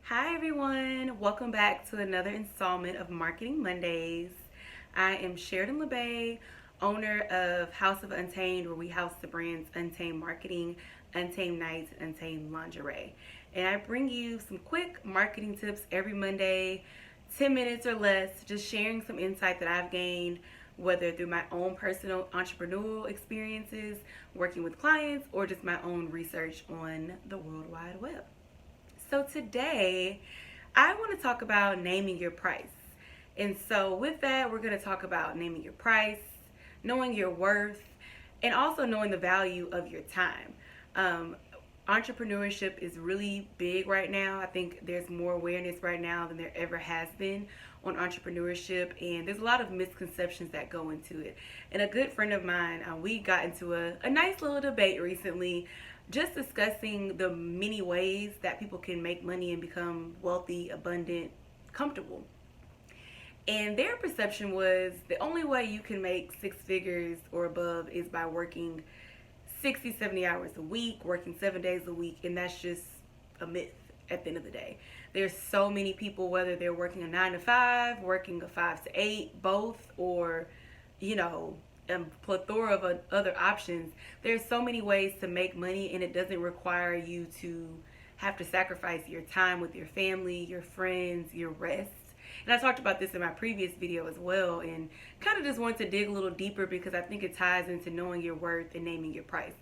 Hi everyone, welcome back to another installment of Marketing Mondays. I am Sheridan LeBay, owner of House of Untamed, where we house the brands Untamed Marketing, Untamed Nights, and Untamed Lingerie. And I bring you some quick marketing tips every Monday, 10 minutes or less, just sharing some insight that I've gained, whether through my own personal entrepreneurial experiences, working with clients, or just my own research on the World Wide Web. So today, I want to talk about naming your price. And so with that, we're going to talk about naming your price, knowing your worth, and also knowing the value of your time. Um, Entrepreneurship is really big right now. I think there's more awareness right now than there ever has been on entrepreneurship, and there's a lot of misconceptions that go into it. And a good friend of mine, we got into a nice little debate recently, just discussing the many ways that people can make money and become wealthy, abundant, comfortable. And their perception was the only way you can make six figures or above is by working 60, 70 hours a week, working 7 days a week, and that's just a myth at the end of the day. There's so many people, whether they're working a 9 to 5, working a 5 to 8, both, or, you know, a plethora of other options. There's so many ways to make money, and it doesn't require you to have to sacrifice your time with your family, your friends, your rest. And I talked about this in my previous video as well, and kind of just wanted to dig a little deeper because I think it ties into knowing your worth and naming your price.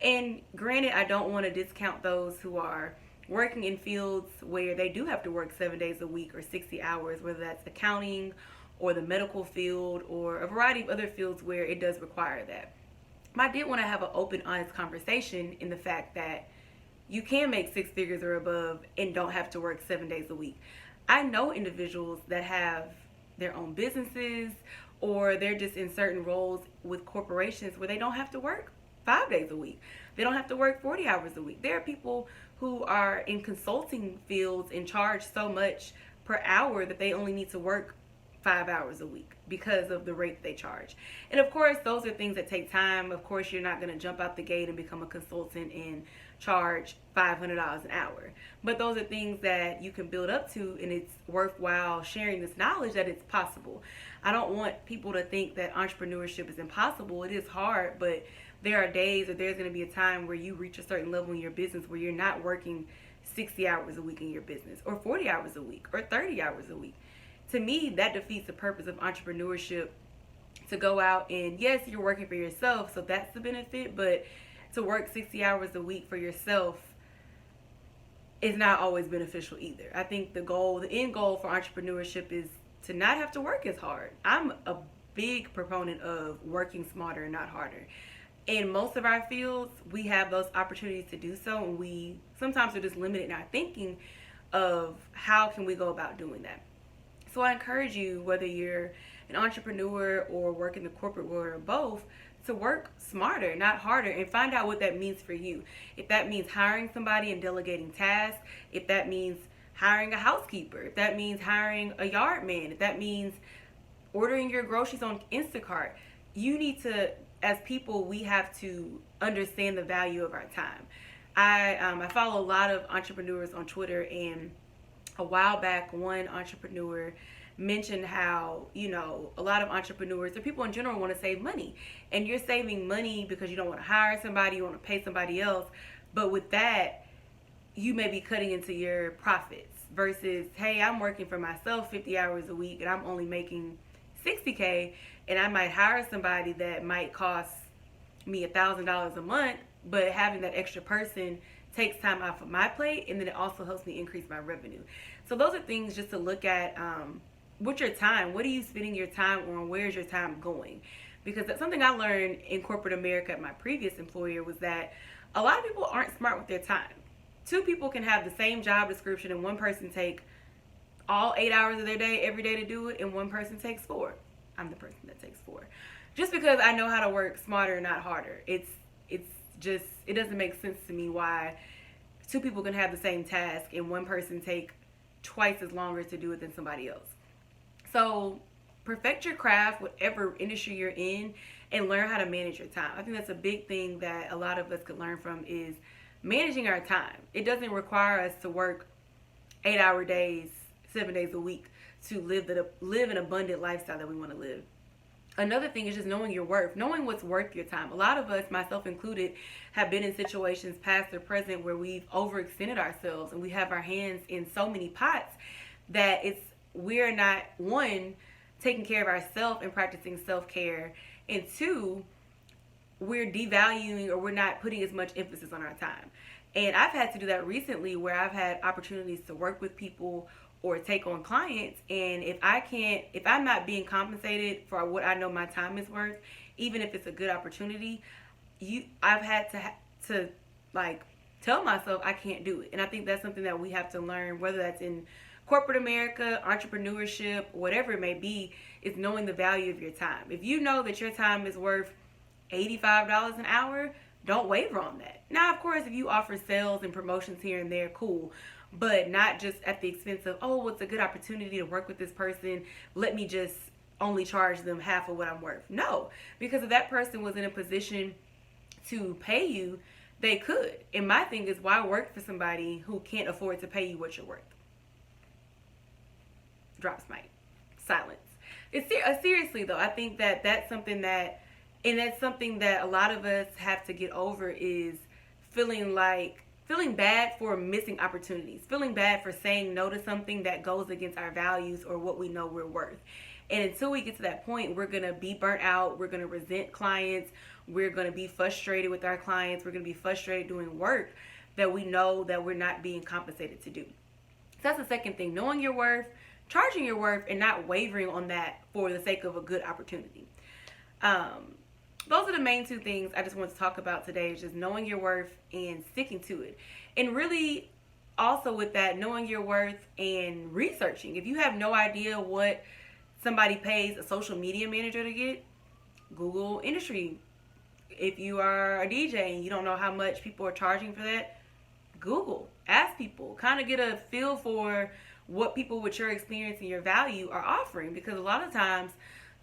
And granted, I don't want to discount those who are working in fields where they do have to work 7 days a week or 60 hours, whether that's accounting or the medical field or a variety of other fields where it does require that. But I did want to have an open, honest conversation in the fact that you can make six figures or above and don't have to work 7 days a week. I know individuals that have their own businesses, or they're just in certain roles with corporations where they don't have to work 5 days a week. They don't have to work 40 hours a week. There are people who are in consulting fields and charge so much per hour that they only need to work 5 hours a week because of the rate they charge. And of course, those are things that take time. Of course, you're not going to jump out the gate and become a consultant and charge $500 an hour. But those are things that you can build up to, and it's worthwhile sharing this knowledge that it's possible. I don't want people to think that entrepreneurship is impossible. It is hard, but there are days, or there's going to be a time where you reach a certain level in your business where you're not working 60 hours a week in your business, or 40 hours a week, or 30 hours a week. To me, that defeats the purpose of entrepreneurship, to go out and, yes, you're working for yourself, so that's the benefit, but to work 60 hours a week for yourself is not always beneficial either. I think the end goal for entrepreneurship is to not have to work as hard. I'm a big proponent of working smarter and not harder. In most of our fields, we have those opportunities to do so, and we sometimes are just limited in our thinking of how can we go about doing that. So I encourage you, whether you're an entrepreneur or work in the corporate world or both, to work smarter, not harder, and find out what that means for you. If that means hiring somebody and delegating tasks, if that means hiring a housekeeper, if that means hiring a yard man, if that means ordering your groceries on Instacart, you need to, as people, we have to understand the value of our time. I follow a lot of entrepreneurs on Twitter, and a while back, one entrepreneur mentioned how, a lot of entrepreneurs or people in general want to save money. And you're saving money because you don't want to hire somebody, you want to pay somebody else. But with that, you may be cutting into your profits versus, hey, I'm working for myself 50 hours a week and I'm only making 60K, and I might hire somebody that might cost me $1,000 a month, but having that extra person takes time off of my plate, and then it also helps me increase my revenue. So those are things just to look at. What's your time? What are you spending your time on? Where's your time going? Because that's something I learned in corporate America at my previous employer, was that a lot of people aren't smart with their time. Two people can have the same job description, and one person take all 8 hours of their day every day to do it, and one person takes 4. I'm the person that takes 4. Just because I know how to work smarter, not harder. It's just, it doesn't make sense to me why two people can have the same task and one person take twice as longer to do it than somebody else. So perfect your craft, whatever industry you're in, and learn how to manage your time. I think that's a big thing that a lot of us could learn from, is managing our time. It doesn't require us to work 8-hour days, 7 days a week to live an abundant lifestyle that we want to live. Another thing is just knowing your worth, knowing what's worth your time. A lot of us, myself included, have been in situations past or present where we've overextended ourselves and we have our hands in so many pots that we're not, one, taking care of ourselves and practicing self-care, and two, we're devaluing or we're not putting as much emphasis on our time. And I've had to do that recently where I've had opportunities to work with people or take on clients, and if I'm not being compensated for what I know my time is worth, even if it's a good opportunity, I've had to like tell myself I can't do it. And I think that's something that we have to learn, whether that's in corporate America, entrepreneurship, whatever it may be, is knowing the value of your time. If you know that your time is worth $85 an hour, don't waver on that. Now, of course, if you offer sales and promotions here and there, cool. But not just at the expense of, oh, it's a good opportunity to work with this person, let me just only charge them half of what I'm worth. No, because if that person was in a position to pay you, they could. And my thing is, why work for somebody who can't afford to pay you what you're worth? Drops mic. Silence. Seriously though, I think that's something that a lot of us have to get over, is feeling bad for missing opportunities, feeling bad for saying no to something that goes against our values or what we know we're worth. And until we get to that point, we're going to be burnt out. We're going to resent clients. We're going to be frustrated with our clients. We're going to be frustrated doing work that we know that we're not being compensated to do. So that's the second thing, knowing your worth, charging your worth, and not wavering on that for the sake of a good opportunity. Those are the main two things I just want to talk about today, is just knowing your worth and sticking to it. And really also with that, knowing your worth and researching. If you have no idea what somebody pays a social media manager to get, Google industry. If you are a DJ and you don't know how much people are charging for that, Google. Ask people. Kind of get a feel for what people with your experience and your value are offering, because a lot of times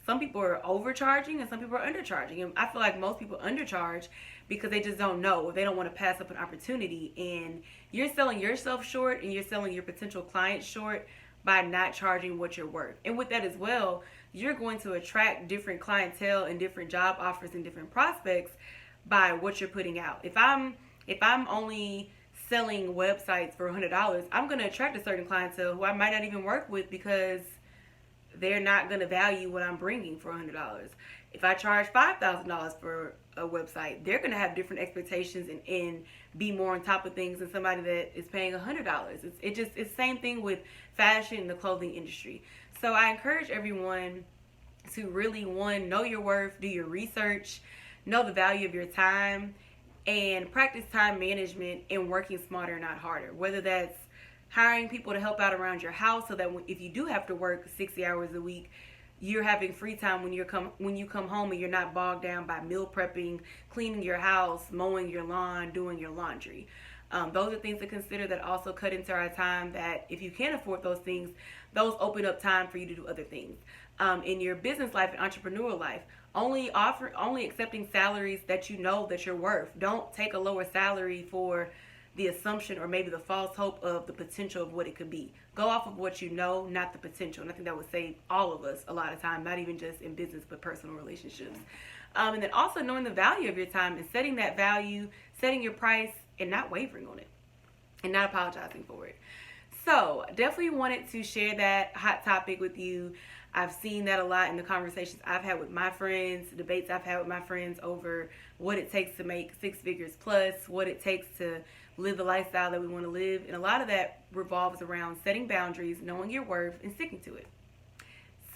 some people are overcharging and some people are undercharging. And I feel like most people undercharge because they just don't know, or they don't want to pass up an opportunity. And you're selling yourself short and you're selling your potential clients short by not charging what you're worth. And with that as well, you're going to attract different clientele and different job offers and different prospects by what you're putting out. If I'm only selling websites for $100, I'm going to attract a certain clientele who I might not even work with, because they're not going to value what I'm bringing for $100. If I charge $5,000 for a website, they're going to have different expectations and be more on top of things than somebody that is paying $100. It's the same thing with fashion and the clothing industry. So I encourage everyone to really, one, know your worth, do your research, know the value of your time, and practice time management and working smarter, not harder. Whether that's hiring people to help out around your house so that if you do have to work 60 hours a week, you're having free time when you come home, and you're not bogged down by meal prepping, cleaning your house, mowing your lawn, doing your laundry. Those are things to consider that also cut into our time, that if you can't afford those things, those open up time for you to do other things. In your business life and entrepreneurial life, only accepting salaries that you know that you're worth. Don't take a lower salary for the assumption or maybe the false hope of the potential of what it could be. Go off of what you know, not the potential. And I think that would save all of us a lot of time, not even just in business, but personal relationships. And then also knowing the value of your time and setting that value, setting your price, and not wavering on it and not apologizing for it. So definitely wanted to share that hot topic with you. I've seen that a lot in the conversations I've had with my friends, debates I've had with my friends over what it takes to make 6 figures plus, what it takes to live the lifestyle that we want to live. And a lot of that revolves around setting boundaries, knowing your worth, and sticking to it.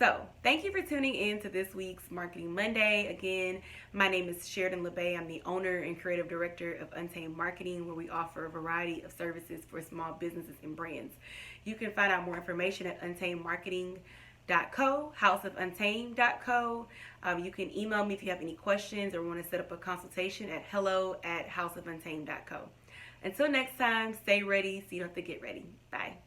So thank you for tuning in to this week's Marketing Monday. Again, my name is Sheridan LeBay. I'm the owner and creative director of Untamed Marketing, where we offer a variety of services for small businesses and brands. You can find out more information at untamedmarketing.co, houseofuntamed.co. You can email me if you have any questions or want to set up a consultation at hello@houseofuntamed.co. Until next time, stay ready so you don't have to get ready. Bye.